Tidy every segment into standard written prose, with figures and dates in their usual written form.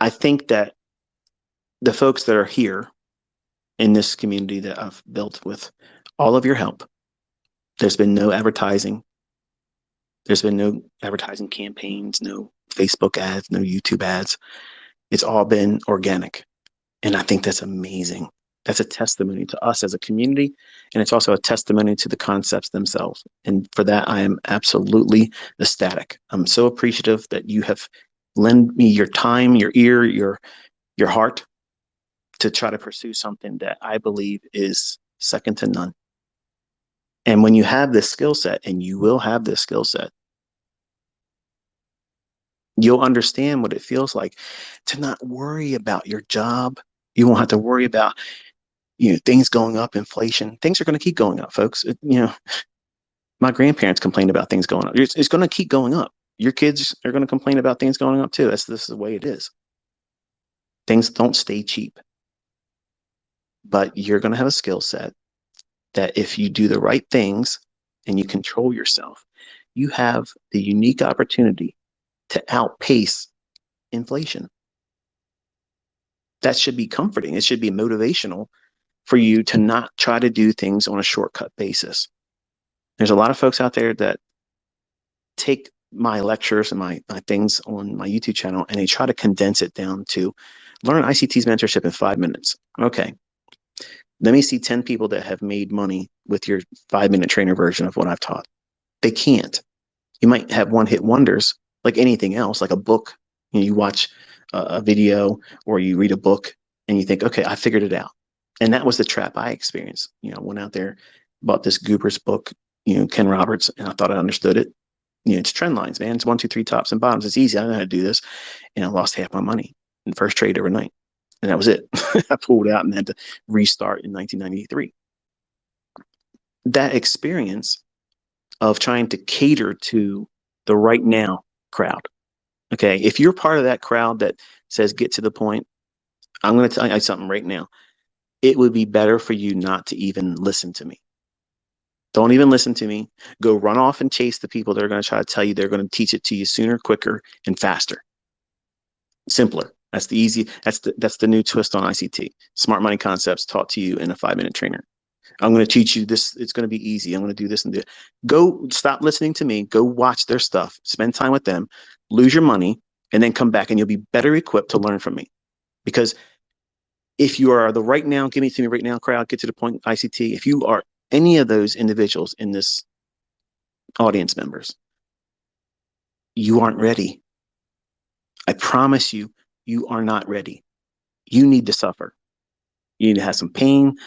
I think that the folks that are here in this community that I've built with all of your help, there's been no advertising. There's been no advertising campaigns, no Facebook ads, no YouTube ads. It's all been organic. And I think that's amazing. That's a testimony to us as a community. And it's also a testimony to the concepts themselves. And for that, I am absolutely ecstatic. I'm so appreciative that you have lent me your time, your ear, your heart to try to pursue something that I believe is second to none. And when you have this skill set, and you will have this skill set, you'll understand what it feels like to not worry about your job. You won't have to worry about things going up, inflation. Things are going to keep going up, folks. My grandparents complained about things going up. It's going to keep going up. Your kids are going to complain about things going up too. This is the way it is. Things don't stay cheap. But you're going to have a skill set that if you do the right things and you control yourself, you have the unique opportunity to outpace inflation. That should be comforting. It should be motivational for you to not try to do things on a shortcut basis. There's a lot of folks out there that take my lectures and my things on my YouTube channel and they try to condense it down to learn ICT's mentorship in 5 minutes. Okay. Let me see 10 people that have made money with your 5-minute trainer version of what I've taught. They can't. You might have one-hit wonders like anything else, like a book. You watch a video or you read a book and you think, okay, I figured it out. And that was the trap I experienced. Went out there, bought this Goober's book, Ken Roberts, and I thought I understood it. It's trend lines, man. It's 1, 2, 3 tops and bottoms. It's easy. I know how to do this. And I lost half my money in the first trade overnight. And that was it. I pulled out and had to restart in 1993. That experience of trying to cater to the right now crowd. Okay. If you're part of that crowd that says, get to the point, I'm going to tell you something right now. It would be better for you not to even listen to me. Don't even listen to me. Go run off and chase the people that are going to try to tell you they're going to teach it to you sooner, quicker, and faster. Simpler. That's the easy. That's the new twist on ICT. Smart money concepts taught to you in a 5-minute trainer. I'm going to teach you this. It's going to be easy. I'm going to do this and do it. Go stop listening to me. Go watch their stuff. Spend time with them. Lose your money, and then come back, and you'll be better equipped to learn from me. Because if you are the right now, give me to me right now crowd, get to the point ICT. If you are any of those individuals in this audience members, you aren't ready. I promise you, you are not ready. You need to suffer. You need to have some pain.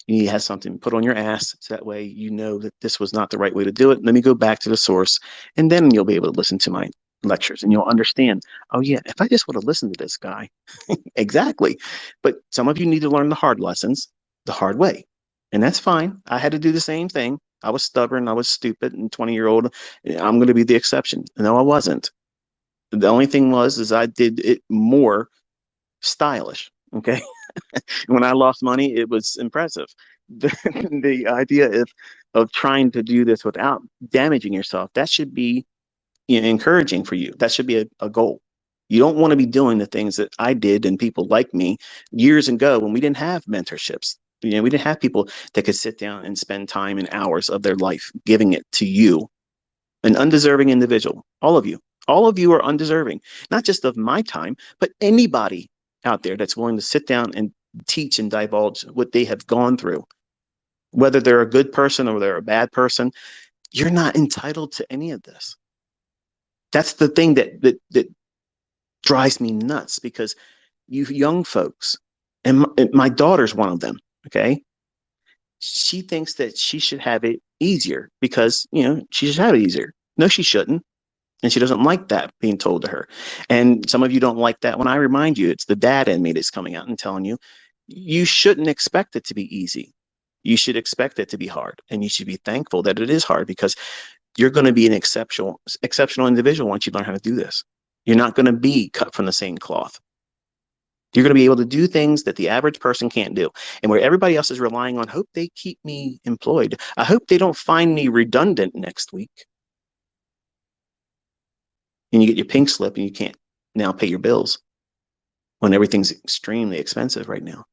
You need to have something put on your ass so that way you know that this was not the right way to do it. Let me go back to the source, and then you'll be able to listen to my lectures and you'll understand, oh yeah, if I just would have listened to this guy. Exactly. But some of you need to learn the hard lessons the hard way. And that's fine. I had to do the same thing. I was stubborn. I was stupid and 20-year-old. I'm going to be the exception. No, I wasn't. The only thing is I did it more stylish. Okay. When I lost money, it was impressive. The idea of trying to do this without damaging yourself, that should be encouraging for you. That should be a goal. You don't want to be doing the things that I did and people like me years ago when we didn't have mentorships. We didn't have people that could sit down and spend time and hours of their life giving it to you, an undeserving individual. All of you are undeserving, not just of my time, but anybody out there that's willing to sit down and teach and divulge what they have gone through. Whether they're a good person or they're a bad person, you're not entitled to any of this. That's the thing that drives me nuts, because you young folks, and my daughter's one of them, okay? She thinks that she should have it easier because, she should have it easier. No, she shouldn't. And she doesn't like that being told to her. And some of you don't like that when I remind you, it's the dad in me that's coming out and telling you, you shouldn't expect it to be easy. You should expect it to be hard. And you should be thankful that it is hard, because you're going to be an exceptional individual once you learn how to do this. You're not going to be cut from the same cloth. You're going to be able to do things that the average person can't do. And where everybody else is relying on, hope they keep me employed. I hope they don't find me redundant next week. And you get your pink slip and you can't now pay your bills. when everything's extremely expensive right now.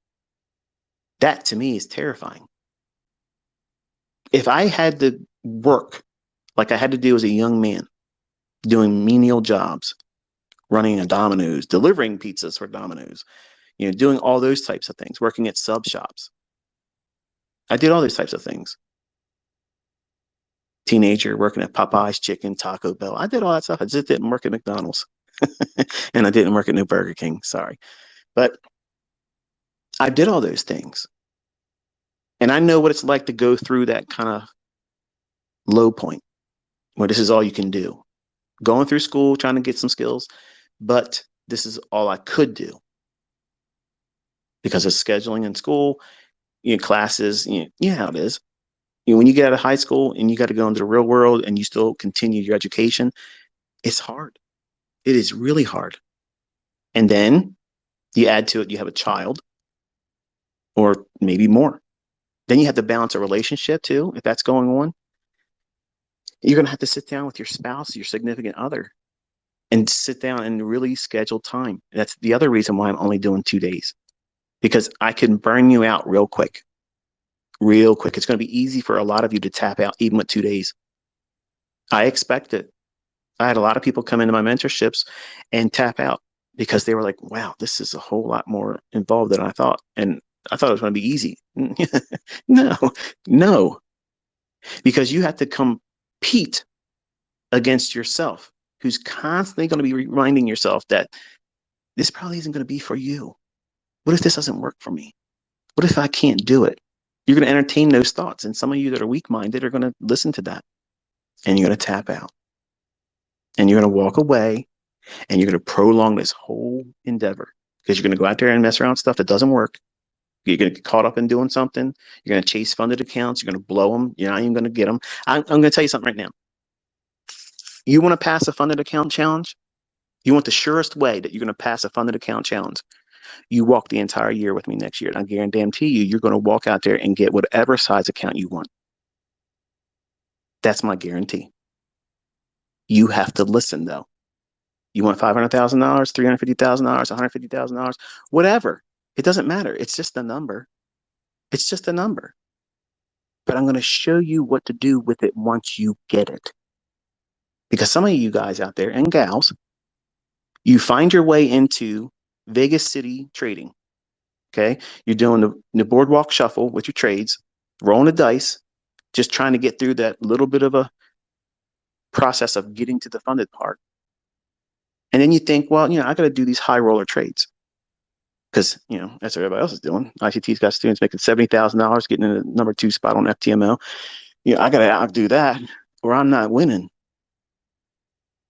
That to me is terrifying. If I had to work like I had to do as a young man, doing menial jobs, running a Domino's, delivering pizzas for Domino's, doing all those types of things, working at sub shops. I did all those types of things. Teenager working at Popeye's Chicken, Taco Bell. I did all that stuff. I just didn't work at McDonald's. And I didn't work at New Burger King. Sorry. But I did all those things. And I know what it's like to go through that kind of low point where this is all you can do. Going through school, trying to get some skills, but this is all I could do because of scheduling in school, classes, how it is. When you get out of high school and you got to go into the real world and you still continue your education, it's hard. It is really hard. And then you add to it, you have a child or maybe more. Then you have to balance a relationship too, if that's going on. You're going to have to sit down with your spouse, your significant other, and sit down and really schedule time. That's the other reason why I'm only doing 2 days, because I can burn you out real quick. Real quick. It's going to be easy for a lot of you to tap out even with 2 days. I expect it. I had a lot of people come into my mentorships and tap out because they were like, wow, this is a whole lot more involved than I thought. And I thought it was going to be easy. No, no, because you have to compete against yourself, who's constantly going to be reminding yourself that this probably isn't going to be for you. What if this doesn't work for me? What if I can't do it? You're going to entertain those thoughts. And some of you that are weak minded are going to listen to that and you're going to tap out and you're going to walk away and you're going to prolong this whole endeavor because you're going to go out there and mess around with stuff that doesn't work. You're going to get caught up in doing something. You're going to chase funded accounts. You're going to blow them. You're not even going to get them. I'm going to tell you something right now. You want to pass a funded account challenge? You want the surest way that you're going to pass a funded account challenge? You walk the entire year with me next year. And I guarantee you, you're going to walk out there and get whatever size account you want. That's my guarantee. You have to listen, though. You want $500,000, $350,000, $150,000, whatever. It doesn't matter. It's just a number. It's just a number. But I'm going to show you what to do with it once you get it. Because some of you guys out there and gals, you find your way into Vegas City trading. Okay. You're doing the boardwalk shuffle with your trades, rolling the dice, just trying to get through that little bit of a process of getting to the funded part. And then you think, well, I got to do these high roller trades because, that's what everybody else is doing. ICT's got students making $70,000, getting in the number 2 spot on FTMO. I got to outdo that or I'm not winning.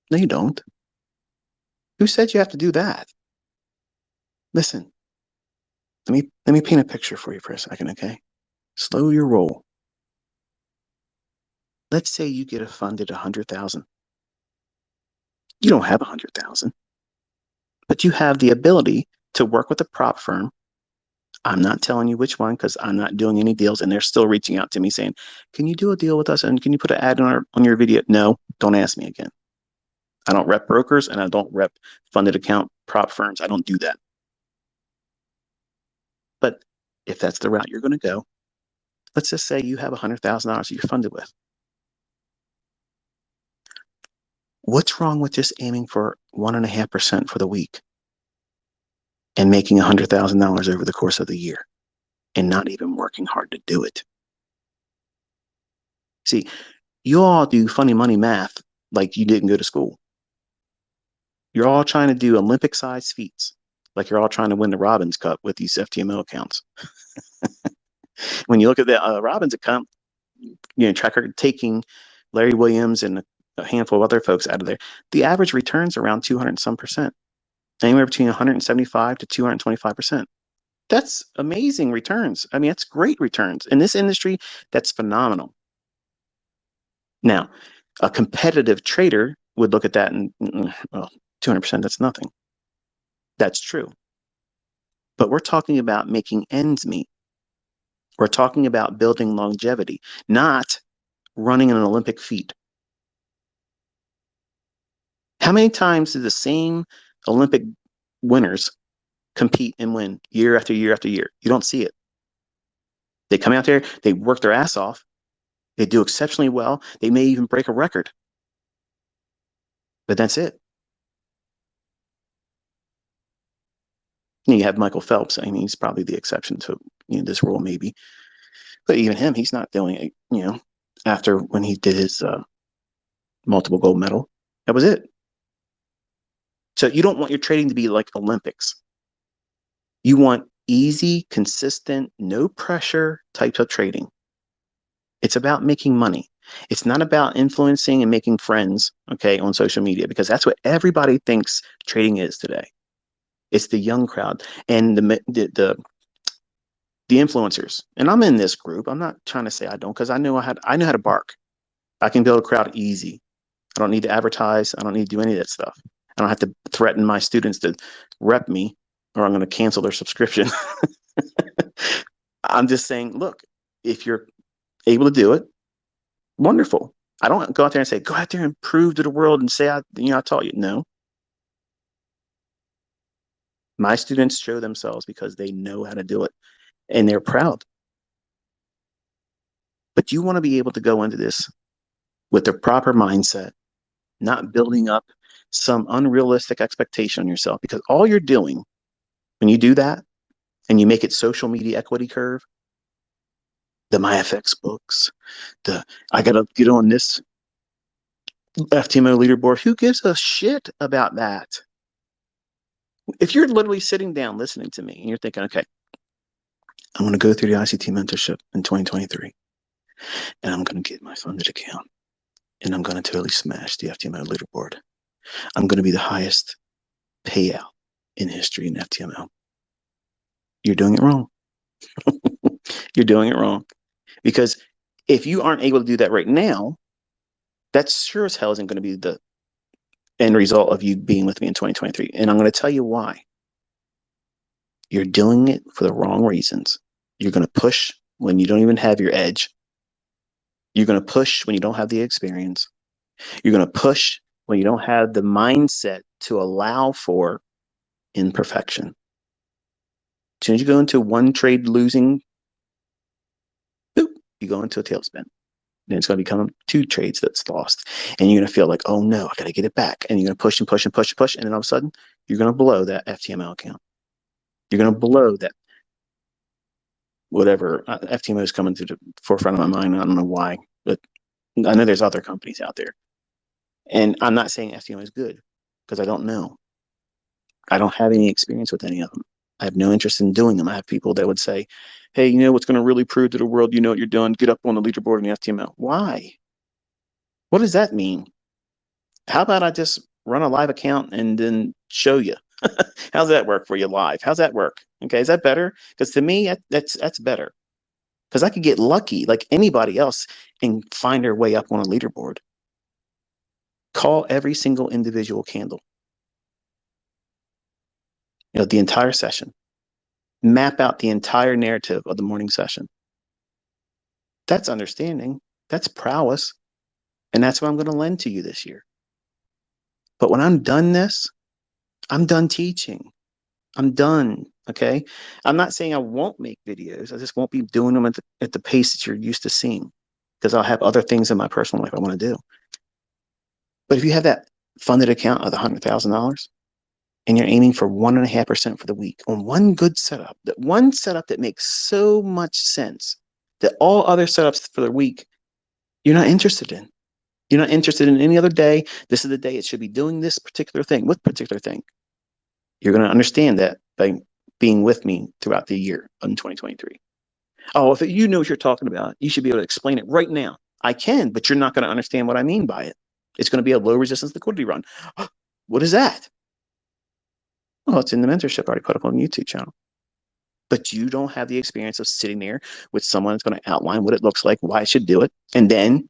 No, you don't. Who said you have to do that? Listen, let me paint a picture for you for a second, okay? Slow your roll. Let's say you get a funded 100,000. You don't have 100,000, but you have the ability to work with a prop firm. I'm not telling you which one because I'm not doing any deals, and they're still reaching out to me saying, "Can you do a deal with us? And can you put an ad on your video?" No, don't ask me again. I don't rep brokers and I don't rep funded account prop firms. I don't do that. But if that's the route you're going to go, let's just say you have $100,000 you're funded with. What's wrong with just aiming for 1.5% for the week and making $100,000 over the course of the year and not even working hard to do it? See, you all do funny money math like you didn't go to school. You're all trying to do Olympic-sized feats, like you're all trying to win the Robbins Cup with these FTMO accounts. When you look at the Robbins account, track record taking Larry Williams and a handful of other folks out of there, the average returns around 200 some percent, anywhere between 175 to 225%. That's amazing returns. I mean, that's great returns. In this industry, that's phenomenal. Now, a competitive trader would look at that and, well, 200%, that's nothing. That's true. But we're talking about making ends meet. We're talking about building longevity, not running an Olympic feat. How many times do the same Olympic winners compete and win year after year after year. You don't see it. They come out there, they work their ass off, they do exceptionally well. They may even break a record, but that's it. You have Michael Phelps. I mean, he's probably the exception to this rule, maybe. But even him, he's not doing it. After when he did his multiple gold medal, that was it. So you don't want your trading to be like Olympics. You want easy, consistent, no pressure types of trading. It's about making money. It's not about influencing and making friends, okay, on social media, because that's what everybody thinks trading is today. It's the young crowd and the influencers. And I'm in this group. I'm not trying to say I don't, because I know how to bark. I can build a crowd easy. I don't need to advertise. I don't need to do any of that stuff. I don't have to threaten my students to rep me or I'm going to cancel their subscription. I'm just saying, look, if you're able to do it, wonderful. I don't go out there and say, go out there and prove to the world and say, I taught you. No. My students show themselves because they know how to do it and they're proud. But you want to be able to go into this with the proper mindset, not building up some unrealistic expectation on yourself, because all you're doing when you do that and you make it social media equity curve, the MyFX books, I got to get on this FTMO leaderboard. Who gives a shit about that? If you're literally sitting down listening to me and you're thinking, okay, I'm going to go through the ICT mentorship in 2023 and I'm going to get my funded account and I'm going to totally smash the FTMO leaderboard. I'm going to be the highest payout in history in FTMO. You're doing it wrong. You're doing it wrong. Because if you aren't able to do that right now, that sure as hell isn't going to be the end result of you being with me in 2023. And I'm going to tell you why. You're doing it for the wrong reasons. You're going to push when you don't even have your edge. You're going to push when you don't have the experience. You're going to push when you don't have the mindset to allow for imperfection. As soon as you go into one trade losing, boop, you go into a tailspin. And it's going to become 2 trades that's lost. And you're going to feel like, oh no, I got to get it back. And you're going to push and push and push and push. And then all of a sudden, you're going to blow that FTMO account. You're going to blow that whatever. FTMO is coming to the forefront of my mind. I don't know why, but I know there's other companies out there. And I'm not saying FTMO is good because I don't know. I don't have any experience with any of them. I have no interest in doing them. I have people that would say, hey, you know what's going to really prove to the world you know what you're doing? Get up on the leaderboard in the FTMO. Why? What does that mean? How about I just run a live account and then show you? How's that work for you live? How's that work? Okay, is that better? Because to me, that's better. Because I could get lucky like anybody else and find their way up on a leaderboard. Call every single individual candle. The entire session. Map out the entire narrative of the morning session. That's understanding. That's prowess. And that's what I'm going to lend to you this year. But when I'm done this, I'm done teaching. I'm done. Okay. I'm not saying I won't make videos. I just won't be doing them at the pace that you're used to seeing because I'll have other things in my personal life I want to do. But if you have that funded account of the $100,000 and you're aiming for 1.5% for the week on one good setup, that one setup that makes so much sense that all other setups for the week, you're not interested in. You're not interested in any other day. This is the day it should be doing this particular thing. What particular thing? You're going to understand that by being with me throughout the year in 2023. Oh, if you know what you're talking about, you should be able to explain it right now. I can, but you're not going to understand what I mean by it. It's going to be a low resistance liquidity run. What is that? Well, it's in the mentorship I already put up on the YouTube channel. But you don't have the experience of sitting there with someone that's going to outline what it looks like, why I should do it, and then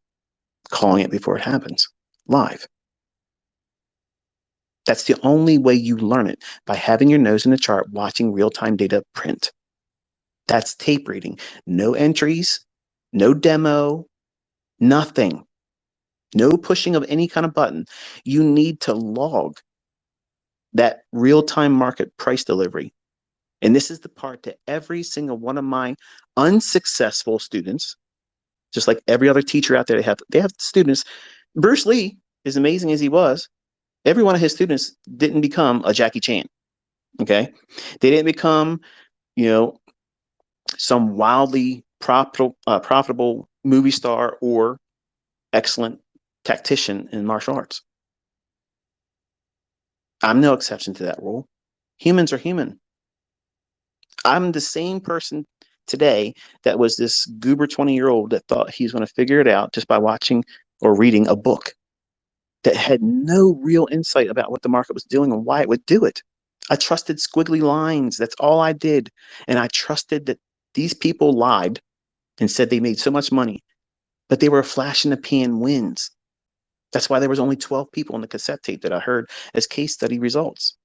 calling it before it happens live. That's the only way you learn it, by having your nose in the chart, watching real-time data print. That's tape reading. No entries, no demo, nothing. No pushing of any kind of button. You need to log that real-time market price delivery And this is the part that every single one of my unsuccessful students, just like every other teacher out there, they have students. Bruce Lee, as amazing as he was, every one of his students didn't become a Jackie Chan. Okay, they didn't become, you know, some wildly profitable movie star or excellent tactician in martial arts. I'm no exception to that rule. Humans are human. I'm the same person today that was this goober 20-year-old that thought he's going to figure it out just by watching or reading a book that had no real insight about what the market was doing and why it would do it. I trusted squiggly lines. That's all I did. And I trusted that these people lied and said they made so much money, but they were flash in the pan wins. That's why there was only 12 people on the cassette tape that I heard as case study results.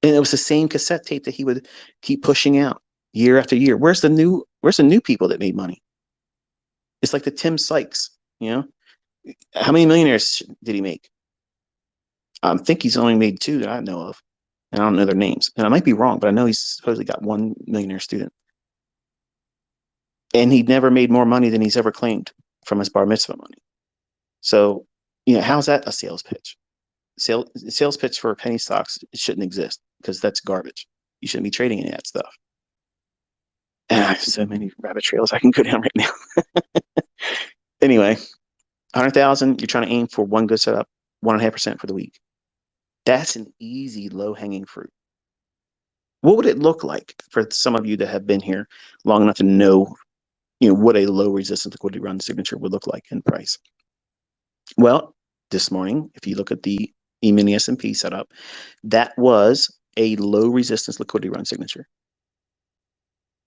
And it was the same cassette tape that he would keep pushing out year after year. Where's the new people that made money? It's like the Tim Sykes, you know? How many millionaires did he make? I think he's only made two that I know of. And I don't know their names. And I might be wrong, but I know he's supposedly got one millionaire student. And he never made more money than he's ever claimed from his bar mitzvah money. So, how's that a sales pitch? Sales pitch for penny stocks shouldn't exist because that's garbage. You shouldn't be trading any of that stuff. And I have so many rabbit trails I can go down right now. Anyway, 100,000, you're trying to aim for one good setup, 1.5% for the week. That's an easy, low-hanging fruit. What would it look like for some of you that have been here long enough to know, what a low resistance liquidity run signature would look like in price? Well, this morning, if you look at the E-mini S&P setup, that was a low resistance liquidity run signature.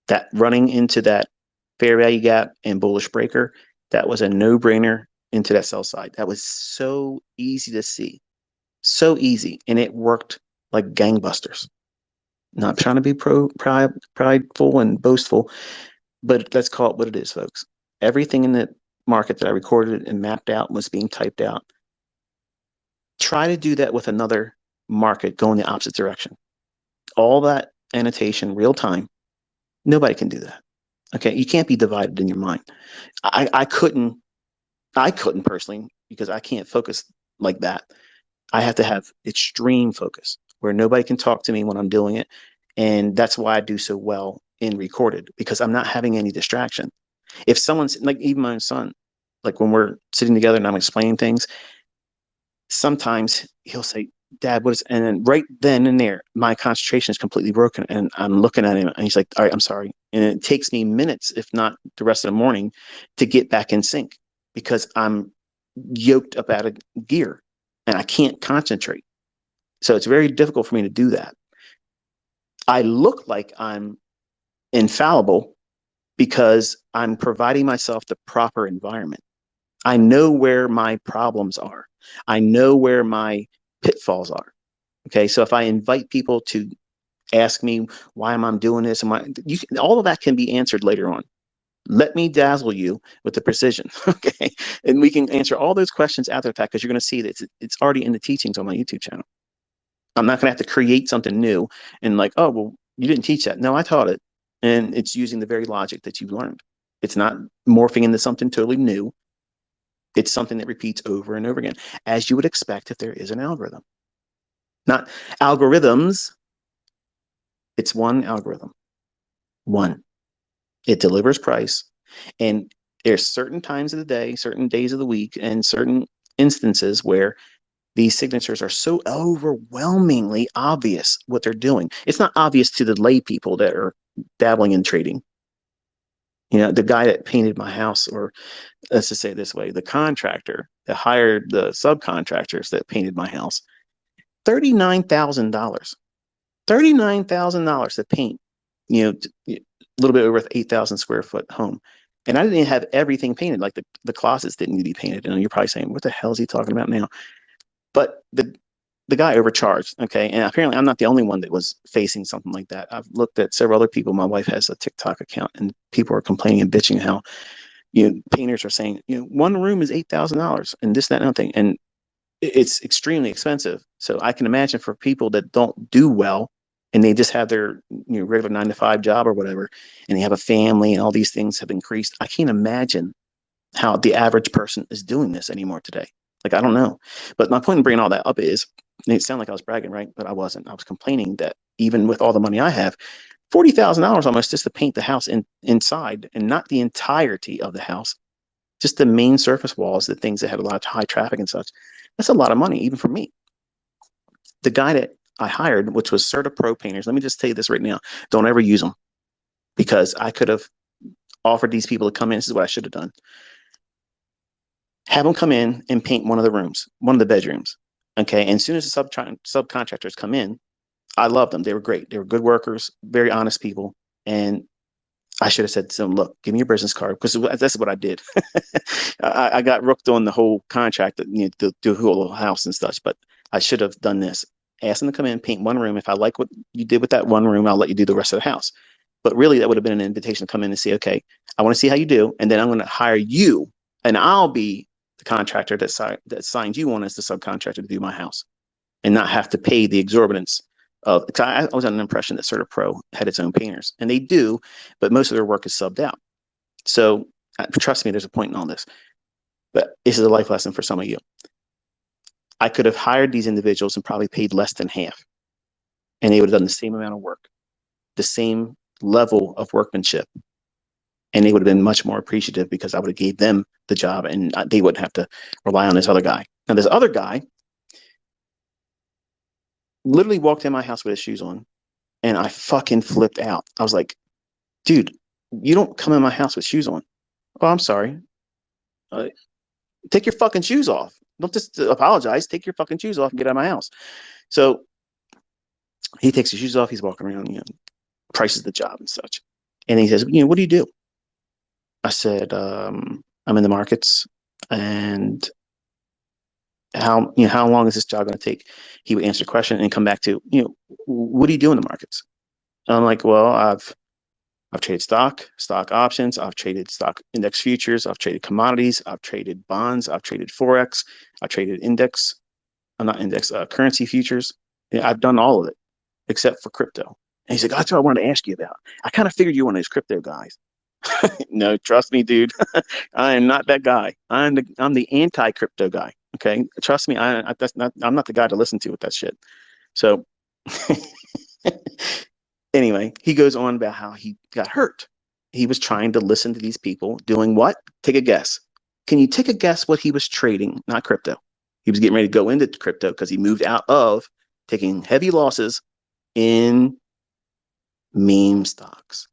That running into that fair value gap and bullish breaker, that was a no-brainer into that sell side. That was so easy to see. So easy. And it worked like gangbusters. Not trying to be prideful and boastful, but let's call it what it is, folks. Everything in the market that I recorded and mapped out was being typed out. Try to do that with another market going the opposite direction. All that annotation real time. Nobody can do that. Okay, you can't be divided in your mind. I couldn't personally, because I can't focus like that. I have to have extreme focus where nobody can talk to me when I'm doing it. And that's why I do so well in recorded, because I'm not having any distraction. If someone's like, even my own son, like when we're sitting together and I'm explaining things, sometimes he'll say, Dad, what is, and then right then and there, my concentration is completely broken. And I'm looking at him and he's like, all right, I'm sorry. And it takes me minutes, if not the rest of the morning, to get back in sync because I'm yoked up out of gear and I can't concentrate. So it's very difficult for me to do that. I look like I'm infallible because I'm providing myself the proper environment. I know where my problems are. I know where my pitfalls are. Okay, so if I invite people to ask me why am I doing this, all of that can be answered later on. Let me dazzle you with the precision, okay? And we can answer all those questions after the fact because you're going to see that it's already in the teachings on my YouTube channel. I'm not going to have to create something new and like, oh, well, you didn't teach that. No, I taught it. And it's using the very logic that you've learned. It's not morphing into something totally new. It's something that repeats over and over again, as you would expect if there is an algorithm. Not algorithms. It's one algorithm. One. It delivers price. And there's certain times of the day, certain days of the week, and certain instances where these signatures are so overwhelmingly obvious what they're doing. It's not obvious to the lay people that are dabbling in trading. The guy that painted my house, or let's just say it this way, the contractor that hired the subcontractors that painted my house, $39,000. $39,000 to paint, a little bit over 8,000 square foot home. And I didn't even have everything painted. Like the closets didn't need to be painted. And you're probably saying, what the hell is he talking about now? But the guy overcharged, okay? And apparently I'm not the only one that was facing something like that. I've looked at several other people. My wife has a TikTok account, and people are complaining and bitching how, painters are saying, one room is $8,000 and this, that, and other thing. And it's extremely expensive. So I can imagine for people that don't do well, and they just have their regular 9 to 5 job or whatever, and they have a family, and all these things have increased. I can't imagine how the average person is doing this anymore today. Like, I don't know. But my point in bringing all that up is, it sounded like I was bragging, right? But I wasn't. I was complaining that even with all the money I have, $40,000 almost just to paint the house inside, and not the entirety of the house, just the main surface walls, the things that had a lot of high traffic and such. That's a lot of money, even for me. The guy that I hired, which was Certa Pro painters, let me just tell you this right now: don't ever use them, because I could have offered these people to come in. This is what I should have done: have them come in and paint one of the rooms, one of the bedrooms. Okay. And as soon as the subcontractors come in, I loved them. They were great. They were good workers, very honest people. And I should have said to them, look, give me your business card, because that's what I did. I got rooked on the whole contract, to do a whole house and such, but I should have done this. Ask them to come in, paint one room. If I like what you did with that one room, I'll let you do the rest of the house. But really, that would have been an invitation to come in and say, okay, I want to see how you do. And then I'm going to hire you, and I'll be the contractor that signs you on as the subcontractor to do my house, and not have to pay the exorbitance of, because I was under the impression that Certa Pro had its own painters, and they do, but most of their work is subbed out. So trust me, there's a point in all this. But this is a life lesson for some of you. I could have hired these individuals and probably paid less than half, and they would have done the same amount of work, the same level of workmanship, and they would have been much more appreciative, because I would have gave them the job, and they wouldn't have to rely on this other guy. Now, this other guy literally walked in my house with his shoes on, and I fucking flipped out. I was like, dude, you don't come in my house with shoes on. Oh, I'm sorry. Uh, Take your fucking shoes off. Don't just apologize. Take your fucking shoes off and get out of my house. So he takes his shoes off. He's walking around, prices the job and such. And he says, what do you do? I said, I'm in the markets. And how long is this job going to take? He would answer the question and come back to, what do you do in the markets? And I'm like, well, I've traded stock options. I've traded stock index futures. I've traded commodities. I've traded bonds. I've traded Forex. I've traded not index, currency futures. Yeah, I've done all of it except for crypto. And he's like, that's what I wanted to ask you about. I kind of figured you were one of those crypto guys. No, trust me, dude. I am not that guy. I'm the anti-crypto guy. Okay, trust me. I'm not the guy to listen to with that shit. So anyway, he goes on about how he got hurt. He was trying to listen to these people doing what? Take a guess. Can you take a guess what he was trading? Not crypto. He was getting ready to go into crypto because he moved out of taking heavy losses in meme stocks.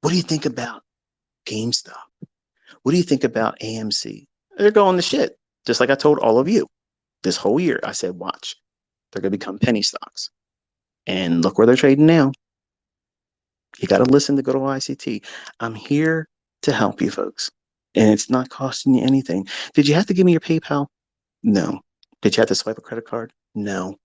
What do you think about GameStop? What do you think about AMC? They're going to shit. Just like I told all of you this whole year. I said, watch. They're going to become penny stocks. And look where they're trading now. You got to listen to good old ICT. I'm here to help you folks. And it's not costing you anything. Did you have to give me your PayPal? No. Did you have to swipe a credit card? No.